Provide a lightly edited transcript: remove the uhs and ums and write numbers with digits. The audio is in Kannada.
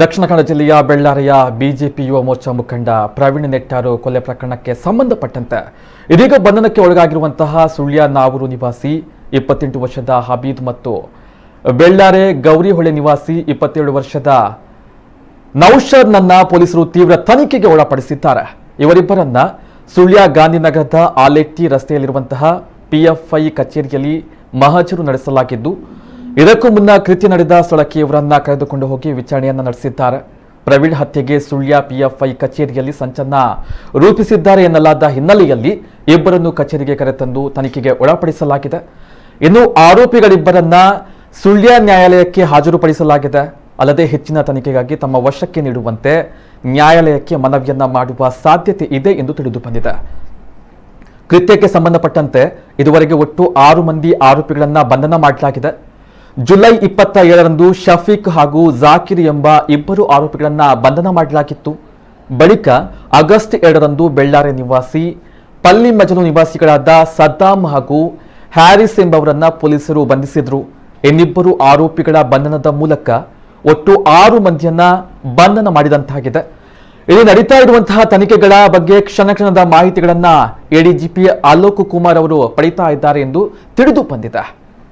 ದಕ್ಷಿಣ ಕನ್ನಡ ಜಿಲ್ಲೆಯ ಬೆಳ್ಳಾರಿಯ ಬಿಜೆಪಿ ಯುವ ಮೋರ್ಚಾ ಮುಖಂಡ ಪ್ರವೀಣ್ ನೆಟ್ಟಾರು ಕೊಲೆ ಪ್ರಕರಣಕ್ಕೆ ಸಂಬಂಧಪಟ್ಟಂತೆ ಇದೀಗ ಬಂಧನಕ್ಕೆ ಒಳಗಾಗಿರುವಂತಹ ಸುಳ್ಯ ನಾವೂರು ನಿವಾಸಿ 28 ವರ್ಷದ ಹಬೀದ್ ಮತ್ತು ಬೆಳ್ಳಾರೆ ಗೌರಿಹೊಳೆ ನಿವಾಸಿ 27 ವರ್ಷದ ನೌಷರ್ನನ್ನ ಪೊಲೀಸರು ತೀವ್ರ ತನಿಖೆಗೆ ಒಳಪಡಿಸಿದ್ದಾರೆ. ಇವರಿಬ್ಬರನ್ನ ಸುಳ್ಯ ಗಾಂಧಿನಗರದ ಆಲೆಟ್ಟಿ ರಸ್ತೆಯಲ್ಲಿರುವಂತಹ ಪಿಎಫ್ಐ ಕಚೇರಿಯಲ್ಲಿ ಮಹಜರು ನಡೆಸಲಾಗಿದ್ದು, ಇದಕ್ಕೂ ಮುನ್ನ ಕೃತ್ಯ ನಡೆದ ಸ್ಥಳಕ್ಕೆ ಇವರನ್ನ ಕರೆದುಕೊಂಡು ಹೋಗಿ ವಿಚಾರಣೆಯನ್ನ ನಡೆಸಿದ್ದಾರೆ. ಪ್ರವೀಣ್ ಹತ್ಯೆಗೆ ಸುಳ್ಯ ಪಿಎಫ್ಐ ಕಚೇರಿಯಲ್ಲಿ ಸಂಚನ್ನ ರೂಪಿಸಿದ್ದಾರೆ ಎನ್ನಲಾದ ಹಿನ್ನೆಲೆಯಲ್ಲಿ ಇಬ್ಬರನ್ನು ಕಚೇರಿಗೆ ಕರೆತಂದು ತನಿಖೆಗೆ ಒಳಪಡಿಸಲಾಗಿದೆ. ಇನ್ನು ಆರೋಪಿಗಳಿಬ್ಬರನ್ನ ಸುಳ್ಯ ನ್ಯಾಯಾಲಯಕ್ಕೆ ಹಾಜರುಪಡಿಸಲಾಗಿದೆ. ಅಲ್ಲದೆ ಹೆಚ್ಚಿನ ತನಿಖೆಗಾಗಿ ತಮ್ಮ ವಶಕ್ಕೆ ನೀಡುವಂತೆ ನ್ಯಾಯಾಲಯಕ್ಕೆ ಮನವಿಯನ್ನ ಮಾಡುವ ಸಾಧ್ಯತೆ ಇದೆ ಎಂದು ತಿಳಿದು ಬಂದಿದೆ. ಕೃತ್ಯಕ್ಕೆ ಸಂಬಂಧಪಟ್ಟಂತೆ ಇದುವರೆಗೆ ಒಟ್ಟು 6 ಮಂದಿ ಆರೋಪಿಗಳನ್ನ ಬಂಧನ ಮಾಡಲಾಗಿದೆ. ಜುಲೈ 27ರಂದು ಶಫೀಕ್ ಹಾಗೂ ಜಾಕಿರ್ ಎಂಬ ಇಬ್ಬರು ಆರೋಪಿಗಳನ್ನ ಬಂಧನ ಮಾಡಲಾಗಿತ್ತು. ಬಳಿಕ ಆಗಸ್ಟ್ 2ರಂದು ಬೆಳ್ಳಾರೆ ನಿವಾಸಿ ಪಲ್ಲಿ ಮಜಲು ನಿವಾಸಿಗಳಾದ ಸದ್ದಾಂ ಹಾಗೂ ಹ್ಯಾರಿಸ್ ಎಂಬವರನ್ನ ಪೊಲೀಸರು ಬಂಧಿಸಿದ್ರು. ಇನ್ನಿಬ್ಬರು ಆರೋಪಿಗಳ ಬಂಧನದ ಮೂಲಕ ಒಟ್ಟು 6 ಮಂದಿಯನ್ನ ಬಂಧನ ಮಾಡಿದಂತಾಗಿದೆ. ಇಲ್ಲಿ ನಡೀತಾ ಇರುವಂತಹ ತನಿಖೆಗಳ ಬಗ್ಗೆ ಕ್ಷಣದ ಮಾಹಿತಿಗಳನ್ನ ಎಡಿಜಿಪಿ ಅಲೋಕ್ ಕುಮಾರ್ ಅವರು ಪಡಿತಾ ಇದ್ದಾರೆ ಎಂದು ತಿಳಿದು ಬಂದಿದೆ.